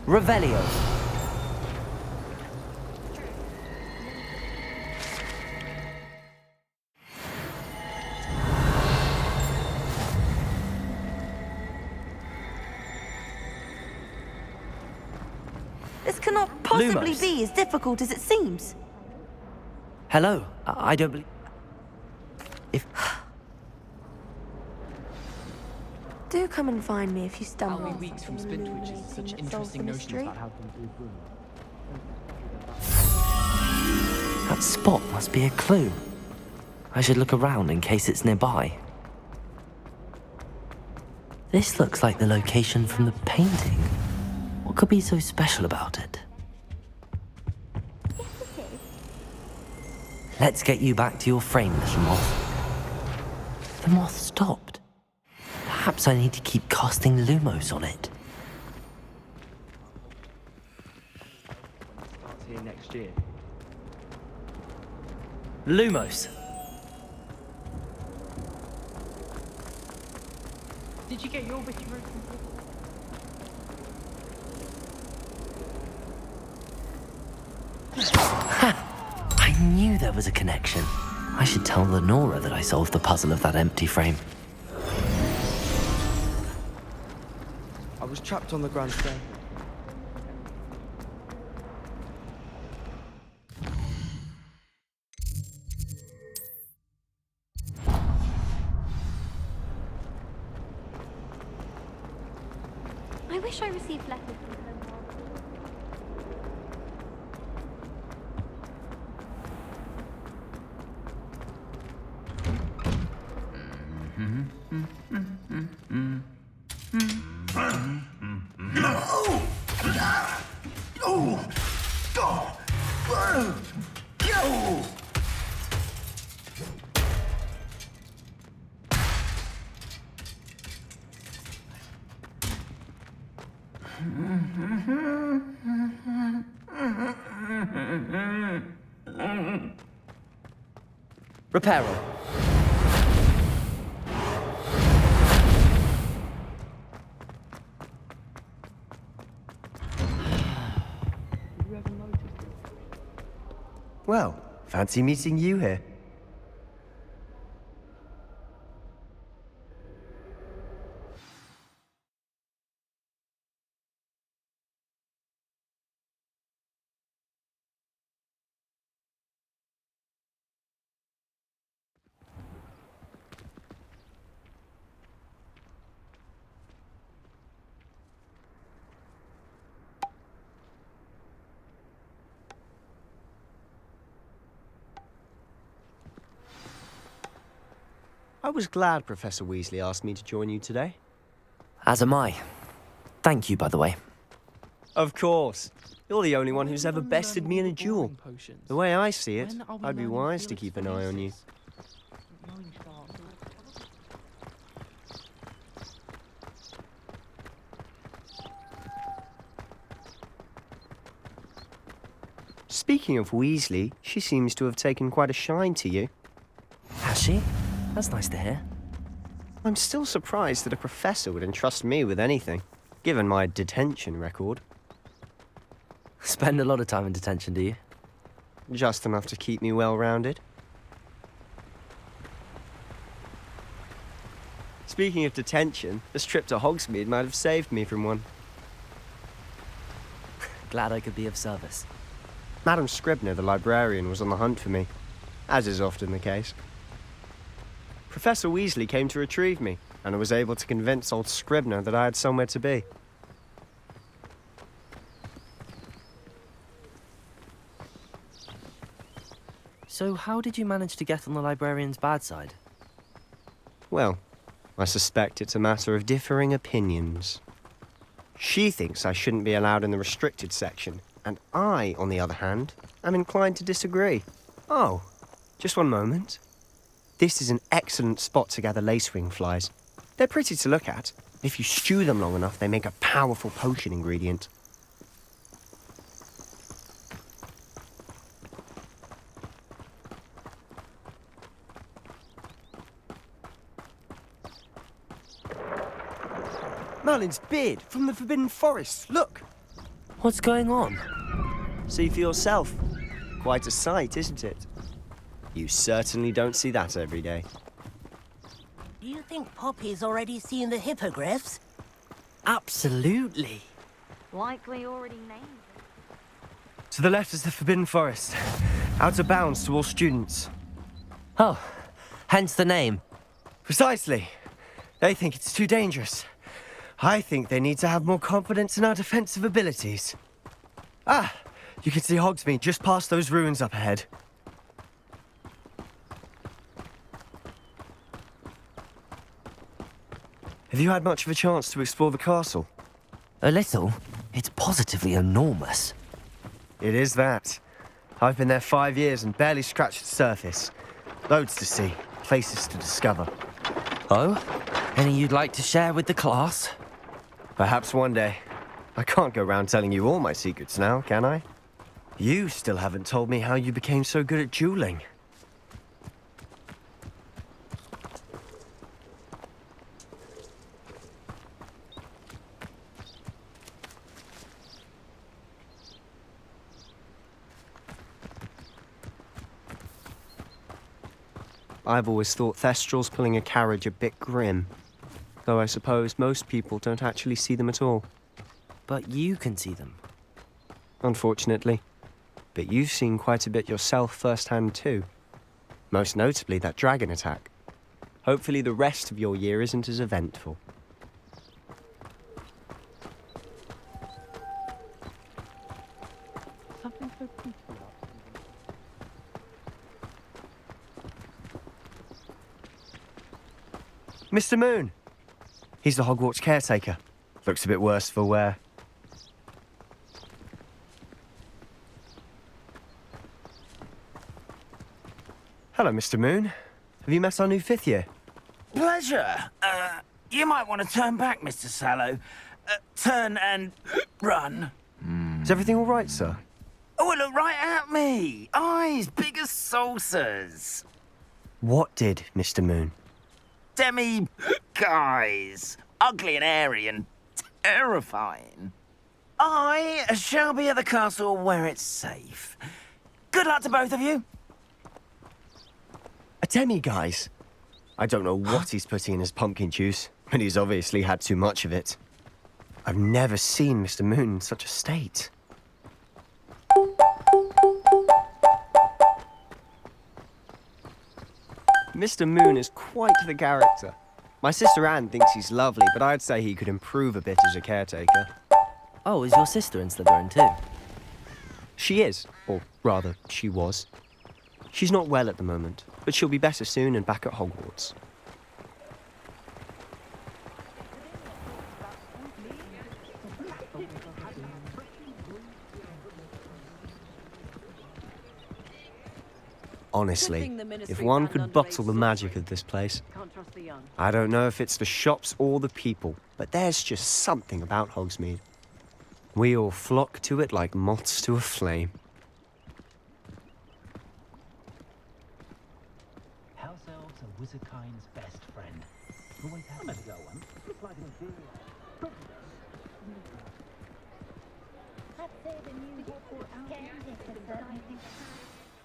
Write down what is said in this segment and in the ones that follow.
Revelio. This cannot possibly Lumos. be as difficult as it seems. Hello. I don't believe... If... Do come and find me if you How stumble. many weeks from Splint Witches and such interesting notions about how things do through. That spot must be a clue. I should look around in case it's nearby. This looks like the location from the painting. What could be so special about it? Let's get you back to your frame, little moth. The moth stopped. Perhaps I need to keep casting Lumos on it. Starts here next year. Lumos. Did you get your wiki room? I knew there was a connection. I should tell Lenora that I solved the puzzle of that empty frame. I was trapped on the grand staircase. I wish I received letters from them. Reparo. Well, fancy meeting you here. I was glad Professor Weasley asked me to join you today. As am I. Thank you, by the way. Of course. You're the only one who's ever bested me in a duel. The way I see it, I'd be wise to keep an eye on you. Speaking of Weasley, she seems to have taken quite a shine to you. Has she? That's nice to hear. I'm still surprised that a professor would entrust me with anything, given my detention record. Spend a lot of time in detention, do you? Just enough to keep me well-rounded. Speaking of detention, this trip to Hogsmeade might have saved me from one. Glad I could be of service. Madam Scribner, the librarian, was on the hunt for me, as is often the case. Professor Weasley came to retrieve me, and I was able to convince old Scribner that I had somewhere to be. So how did you manage to get on the librarian's bad side? Well, I suspect it's a matter of differing opinions. She thinks I shouldn't be allowed in the restricted section, and I, on the other hand, am inclined to disagree. Oh, just one moment. This is an excellent spot to gather lacewing flies. They're pretty to look at. If you stew them long enough, they make a powerful potion ingredient. Merlin's beard from the Forbidden Forest. Look. What's going on? See for yourself. Quite a sight, isn't it? You certainly don't see that every day. Do you think Poppy's already seen the hippogriffs? Absolutely. Likely already named. To the left is the Forbidden Forest. Out of bounds to all students. Oh, hence the name. Precisely. They think it's too dangerous. I think they need to have more confidence in our defensive abilities. Ah, you can see Hogsmeade just past those ruins up ahead. Have you had much of a chance to explore the castle? A little. It's positively enormous. It is that. I've been there 5 years and barely scratched the surface. Loads to see, places to discover. Oh? Any you'd like to share with the class? Perhaps one day. I can't go round telling you all my secrets now, can I? You still haven't told me how you became so good at dueling. I've always thought Thestrals pulling a carriage a bit grim. Though I suppose most people don't actually see them at all. But you can see them. Unfortunately. But you've seen quite a bit yourself firsthand too. Most notably that dragon attack. Hopefully the rest of your year isn't as eventful. Something so peaceful about Mr. Moon! He's the Hogwarts caretaker. Looks a bit worse for wear. Hello, Mr. Moon. Have you met our new 5th year? Pleasure. You might want to turn back, Mr. Sallow. Turn and run. Is everything all right, sir? Oh, look right at me. Eyes big as saucers. What did, Mr. Moon? Demi guys. Ugly and airy and terrifying. I shall be at the castle where it's safe. Good luck to both of you. A demi-guise? I don't know what he's putting in his pumpkin juice, but he's obviously had too much of it. I've never seen Mr. Moon in such a state. Mr. Moon is quite the character. My sister Anne thinks he's lovely, but I'd say he could improve a bit as a caretaker. Oh, is your sister in Slytherin too? She is, or rather, she was. She's not well at the moment, but she'll be better soon and back at Hogwarts. Honestly, if one could bottle the magic of this place, I don't know if it's the shops or the people, but there's just something about Hogsmeade. We all flock to it like moths to a flame. House elves are wizardkind's best friend. Always have to go on. It's like an inferior.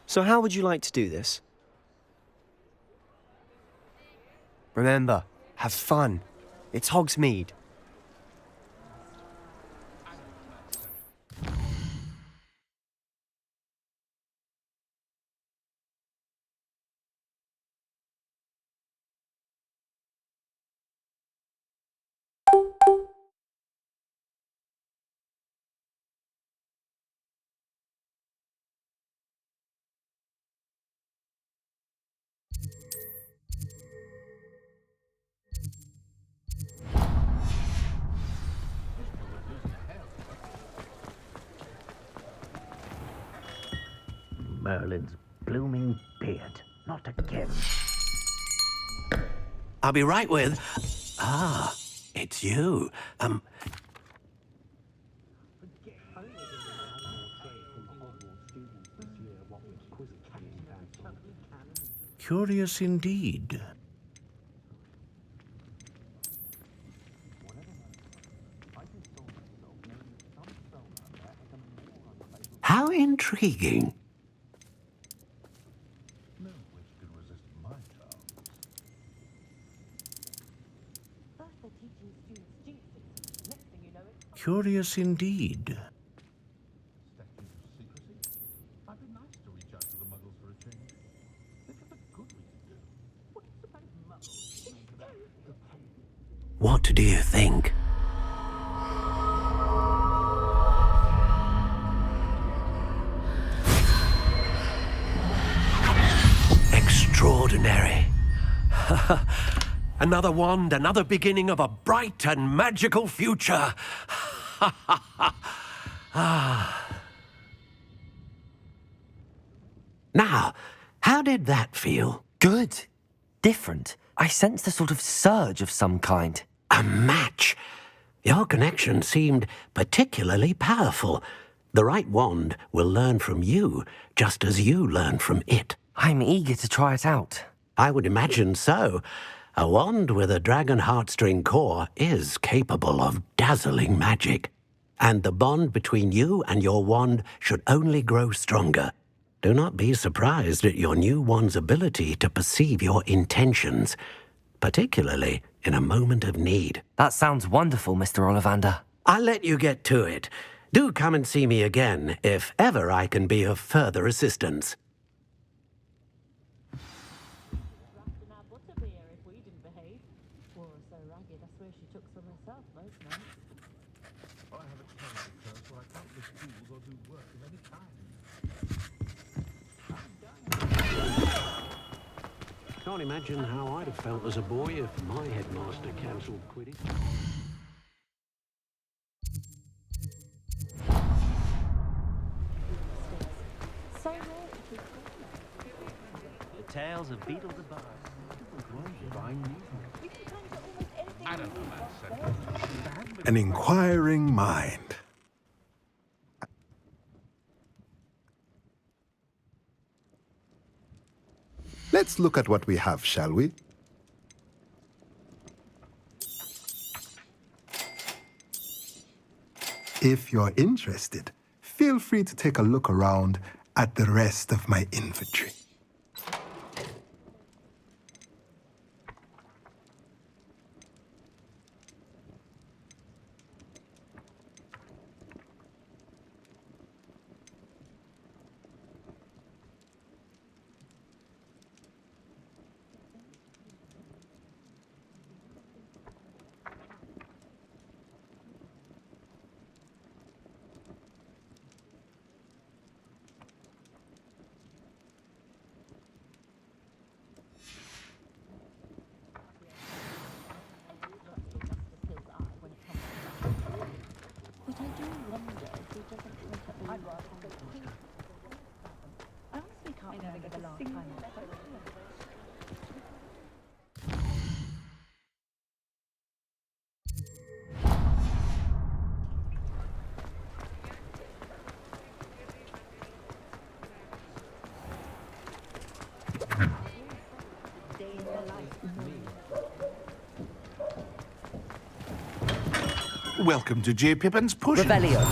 So how would you like to do this? Remember, have fun. It's Hogsmeade. Merlin's blooming beard. Not again. I'll be right with... Ah, it's you. Curious indeed. Intriguing. Curious indeed. What do you think? Extraordinary. Another wand, another beginning of a bright and magical future. Now, how did that feel? Good. Different. I sensed a sort of surge of some kind. A match. Your connection seemed particularly powerful. The right wand will learn from you, just as you learn from it. I'm eager to try it out. I would imagine so. A wand with a dragon heartstring core is capable of dazzling magic. And the bond between you and your wand should only grow stronger. Do not be surprised at your new wand's ability to perceive your intentions, particularly in a moment of need. That sounds wonderful, Mr. Ollivander. I'll let you get to it. Do come and see me again if ever I can be of further assistance. Can't imagine how I'd have felt as a boy if my headmaster cancelled Quidditch. The tales of Beetle the Bard. An inquiring mind. Let's look at what we have, shall we? If you're interested, feel free to take a look around at the rest of my inventory. Welcome to J. Pippin's Push. Revelio.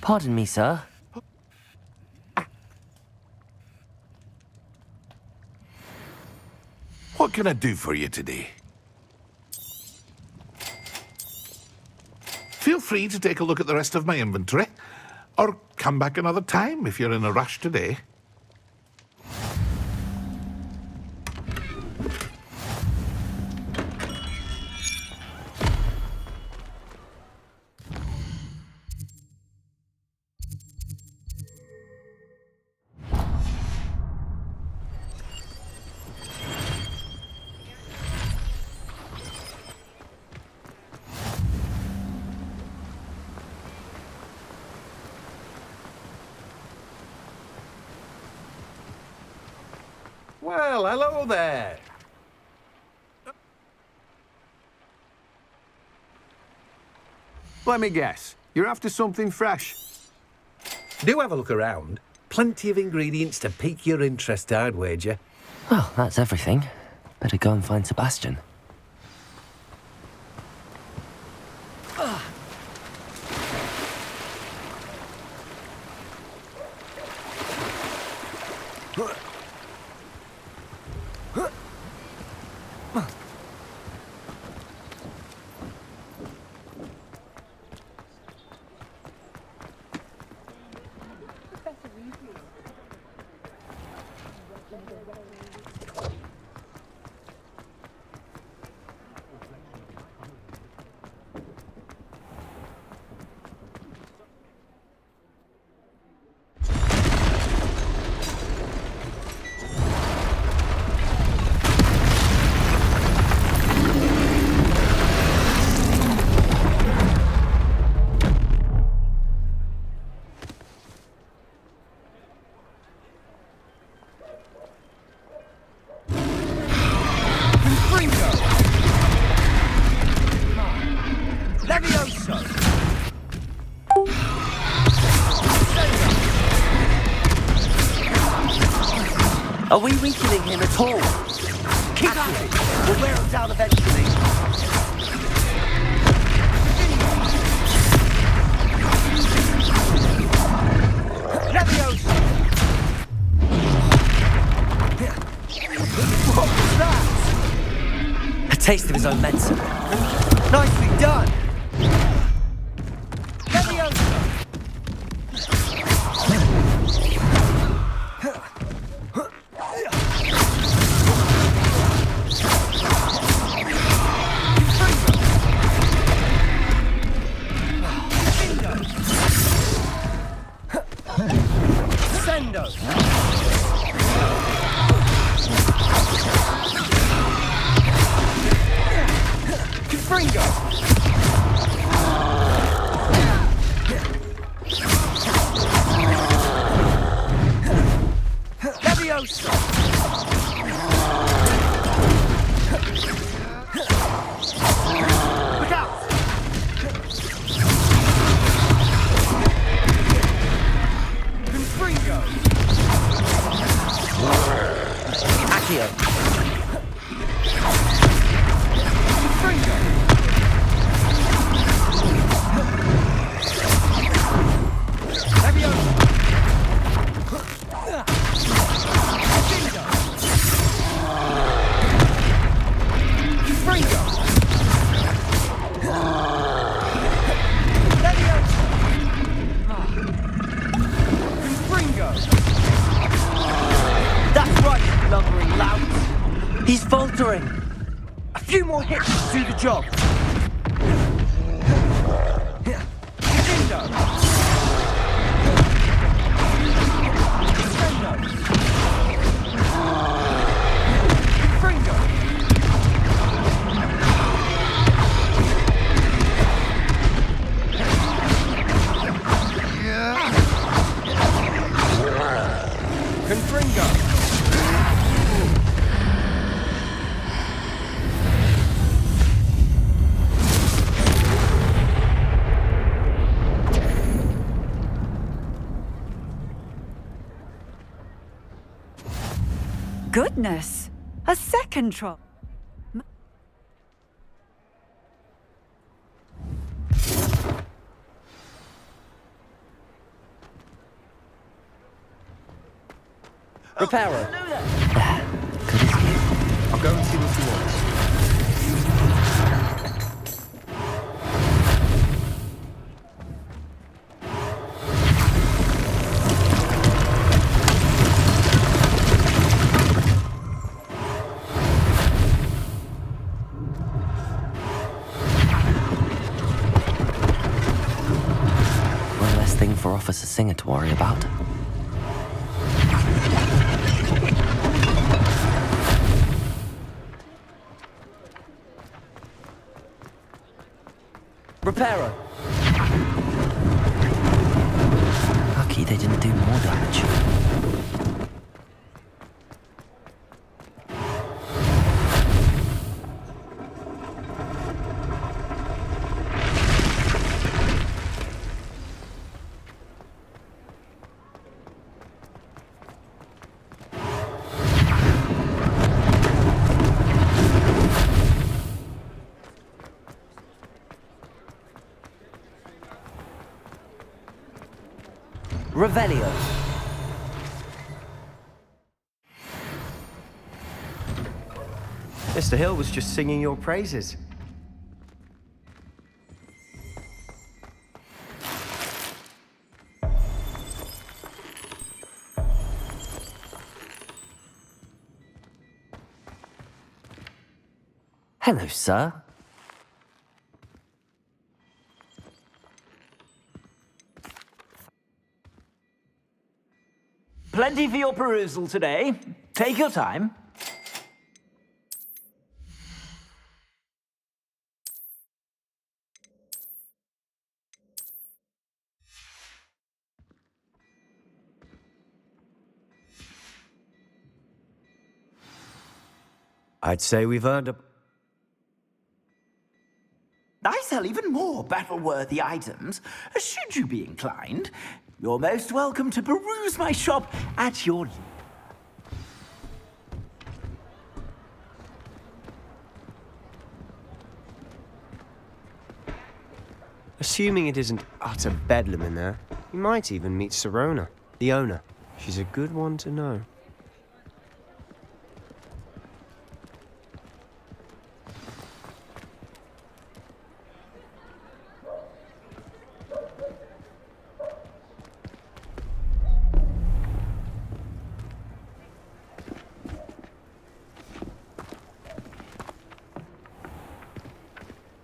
Pardon me, sir. What can I do for you today? Feel free to take a look at the rest of my inventory, or come back another time if you're in a rush today. Well, hello there. Let me guess. You're after something fresh. Do have a look around. Plenty of ingredients to pique your interest, I'd wager. Well, that's everything. Better go and find Sebastian. Are we weakening him at all? Keep at it! We'll wear him down eventually. Leviosa! What was that? A taste of his own medicine. Nicely done! Leviosa! A few more hits to do the job. Goodness! A second troll. Repairer. I'll go and see what he wants. One less thing for Officer Singer to worry about. Repairer. Lucky they didn't do more damage. Revelio. Mr. Hill was just singing your praises. Hello, sir. Plenty for your perusal today. Take your time. I'd say we've earned a... I sell even more battle-worthy items, should you be inclined. You're most welcome to peruse my shop at your leisure. Assuming it isn't utter bedlam in there, you might even meet Sirona, the owner. She's a good one to know.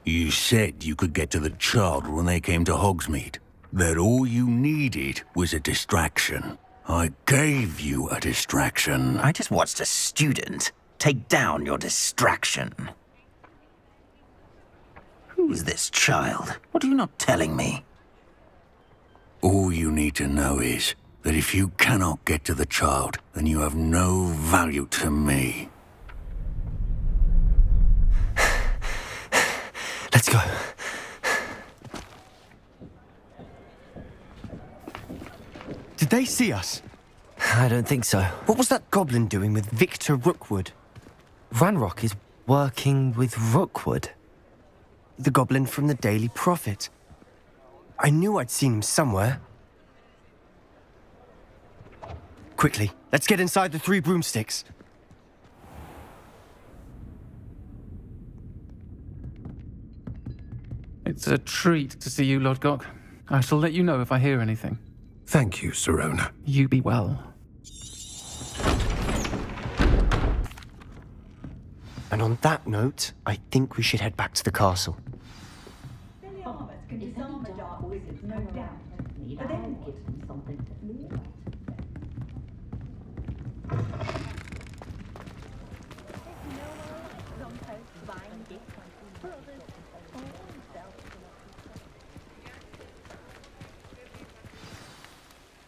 You said you could get to the child when they came to Hogsmeade. That all you needed was a distraction. I gave you a distraction. I just watched a student take down your distraction. Who is this child? What are you not telling me? All you need to know is that if you cannot get to the child, then you have no value to me. Let's go. Did they see us? I don't think so. What was that goblin doing with Victor Rookwood? Ranrock is working with Rookwood. The goblin from the Daily Prophet. I knew I'd seen him somewhere. Quickly, let's get inside the 3 broomsticks. It's a treat to see you, Lord Gok. I shall let you know if I hear anything. Thank you, Sirona. You be well. And on that note, I think we should head back to the castle.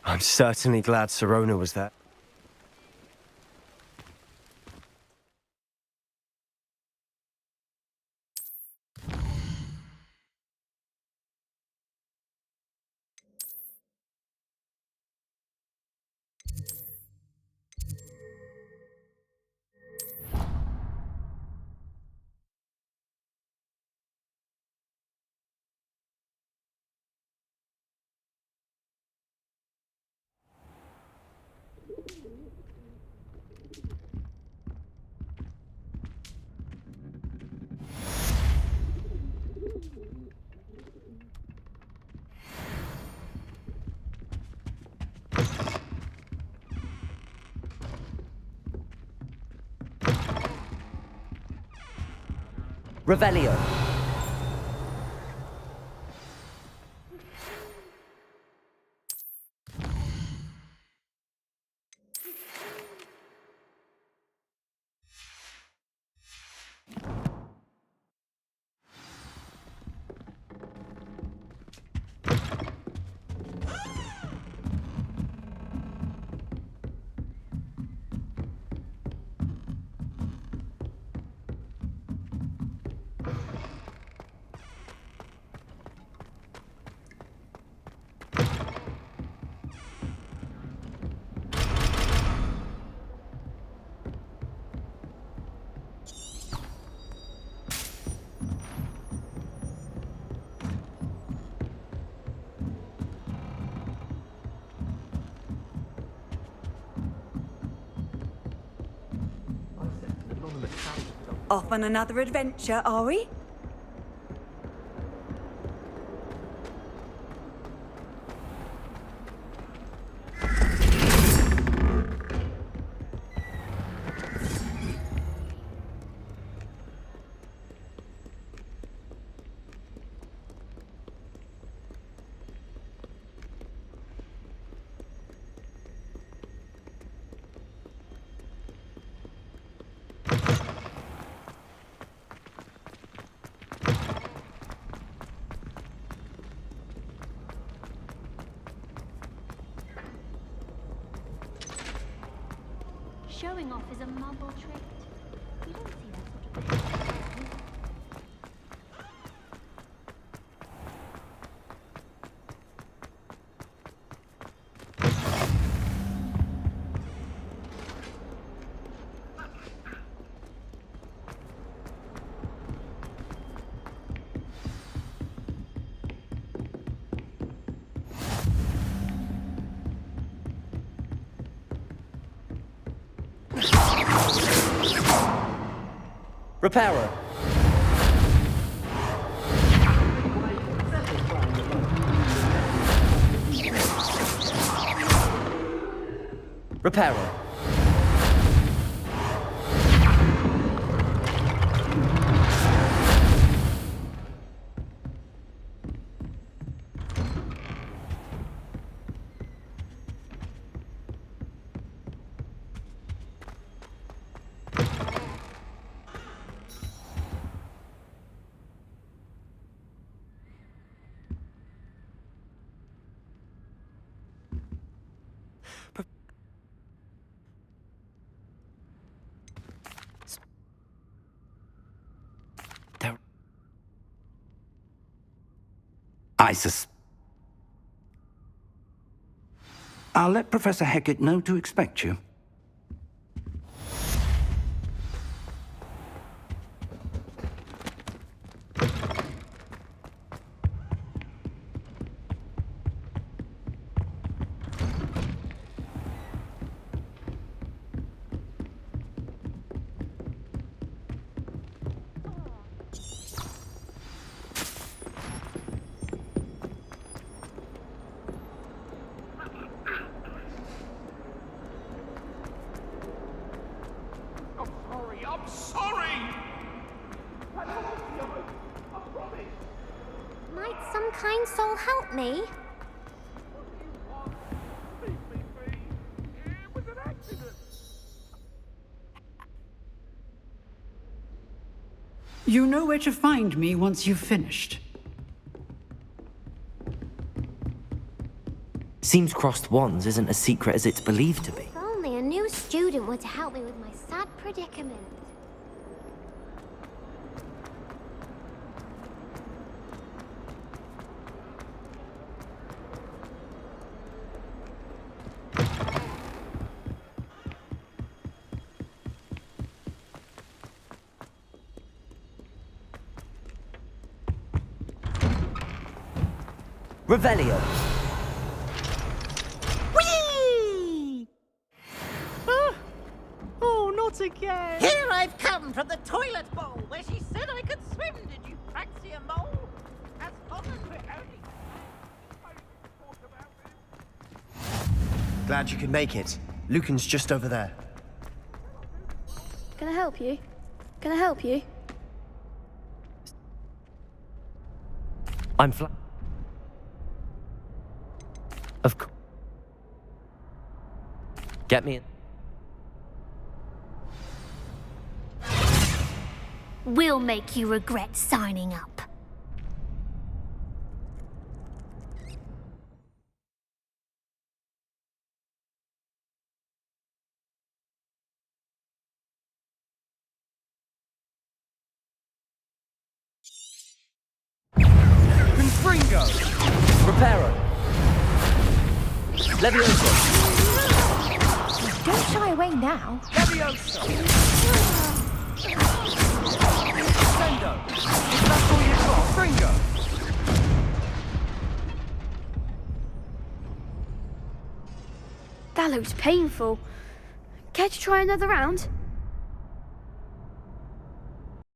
I'm certainly glad Sirona was there. Revelio. Off on another adventure, are we? Showing off is a mumble trait. You don't see that sort of thing. Repairer. Repairer. ISIS. I'll let Professor Hecat know to expect you. Might some kind soul help me? You know where to find me once you've finished. Seems crossed wands isn't as secret as it's believed to be. If only a new student were to help me with my sad predicament. Revelio. Whee! Oh, not again! Here I've come from the toilet bowl where she said I could swim. Did you Praxia mole? As fun as we're only. Glad you could make it. Lucan's just over there. Can I help you? Can I help you? I'm flat. Of course. Get me in. We'll make you regret signing up. Confringo. Reparo. Levioso. Don't shy away now. Levioso. Sendo. If that's all you've got, Fringo. That looks painful. Care to try another round?